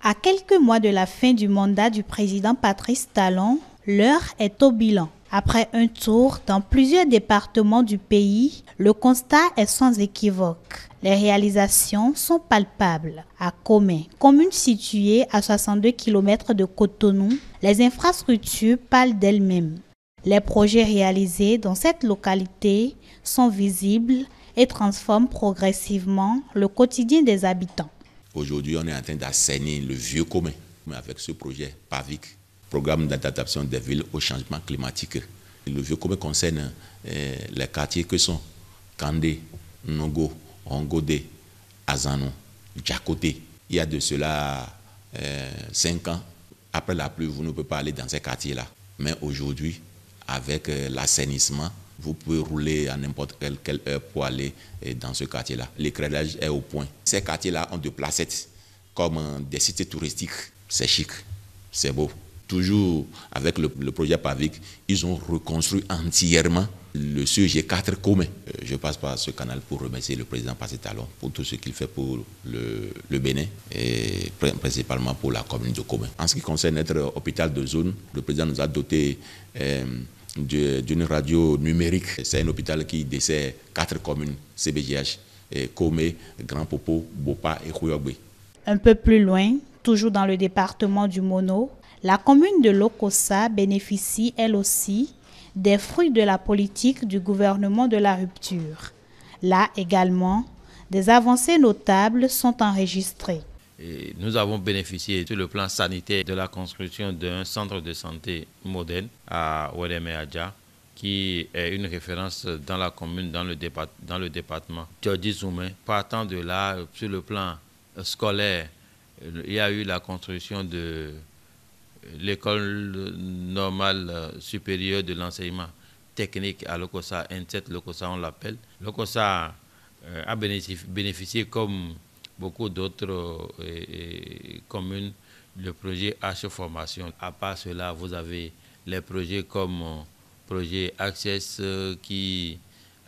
À quelques mois de la fin du mandat du président Patrice Talon, l'heure est au bilan. Après un tour dans plusieurs départements du pays, le constat est sans équivoque. Les réalisations sont palpables. À Komé, commune située à 62 km de Cotonou, les infrastructures parlent d'elles-mêmes. Les projets réalisés dans cette localité sont visibles et transforment progressivement le quotidien des habitants. Aujourd'hui, on est en train d'assainir le vieux Komé avec ce projet PAVIC, Programme d'adaptation des villes au changement climatique. Le vieux Komé concerne les quartiers que sont Kandé, Nongo, Ongodé, Azanou, Djakoté. Il y a de cela 5 ans, après la pluie, vous ne pouvez pas aller dans ces quartiers-là. Mais aujourd'hui, avec l'assainissement, vous pouvez rouler à n'importe quelle heure pour aller dans ce quartier-là. L'éclairage est au point. Ces quartiers-là ont de placettes comme des sites touristiques. C'est chic, c'est beau. Toujours avec le projet PAVIC, ils ont reconstruit entièrement le CEG4 Komé. Je passe par ce canal pour remercier le président Patrice Talon pour tout ce qu'il fait pour le Bénin et principalement pour la commune de Komé. En ce qui concerne notre hôpital de zone, le président nous a doté d'une radio numérique. C'est un hôpital qui dessert 4 communes CBGH, Komé, Grand Popo, Bopa et Khouyogbe. Un peu plus loin, toujours dans le département du Mono, la commune de Lokossa bénéficie elle aussi des fruits de la politique du gouvernement de la rupture. Là également, des avancées notables sont enregistrées. Et nous avons bénéficié sur le plan sanitaire de la construction d'un centre de santé moderne à Ouédémé-Adja, qui est une référence dans la commune, dans le département. Djordji Zoumé, partant de là, sur le plan scolaire, il y a eu la construction de l'école normale supérieure de l'enseignement technique à Lokossa, N7 Lokossa on l'appelle. Lokossa a bénéficié comme beaucoup d'autres communes, le projet H Formation. À part cela, vous avez les projets comme projet Access qui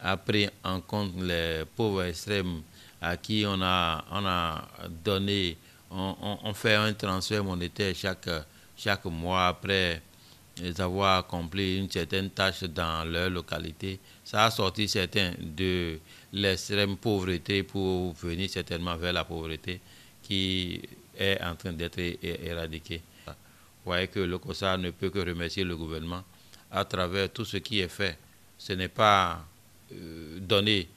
a pris en compte les pauvres extrêmes à qui on fait un transfert monétaire chaque mois après avoir accompli une certaine tâche dans leur localité. Ça a sorti certains de l'extrême pauvreté pour venir certainement vers la pauvreté qui est en train d'être éradiquée. Vous voyez que le COSA ne peut que remercier le gouvernement à travers tout ce qui est fait. Ce n'est pas donné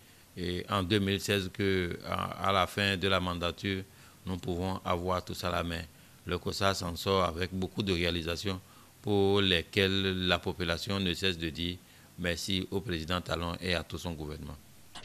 en 2016 qu'à la fin de la mandature, nous pouvons avoir tout ça à la main. Le COSA s'en sort avec beaucoup de réalisations pour lesquelles la population ne cesse de dire merci au président Talon et à tout son gouvernement.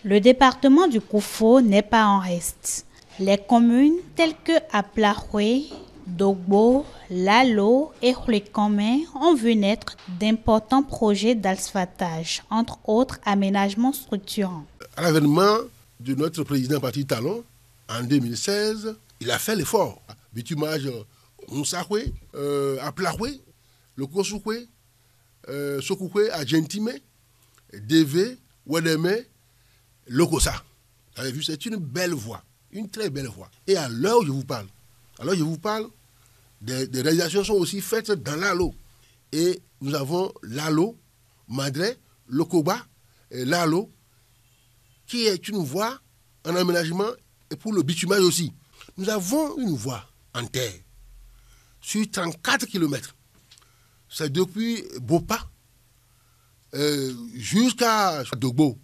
Le département du Koufo n'est pas en reste. Les communes telles que Aplaroué, Dogbo, Lalo et Khoulékomé ont vu naître d'importants projets d'asphaltage, entre autres aménagements structurants. À l'avènement de notre président Patrice Talon, en 2016, il a fait l'effort. Bitumage Moussakwe, Aplaroué, le Kosukwe, Sokukwe, Adjentime, Deve, Ouédémé, Lokossa. Vous avez vu, c'est une belle voie, une très belle voie. Et à l'heure où je vous parle, des réalisations sont aussi faites dans l'Alo. Et nous avons l'Alo, Madré, Lokoba, et l'Alo, qui est une voie en aménagement et pour le bitumage aussi. Nous avons une voie en terre sur 34 km. C'est depuis Bopa jusqu'à Dogbo,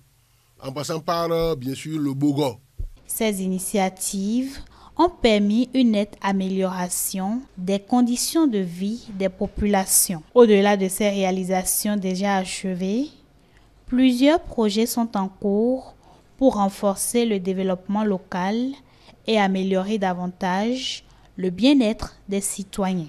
en passant par, bien sûr, le Bogo. Ces initiatives ont permis une nette amélioration des conditions de vie des populations. Au-delà de ces réalisations déjà achevées, plusieurs projets sont en cours pour renforcer le développement local et améliorer davantage le bien-être des citoyens.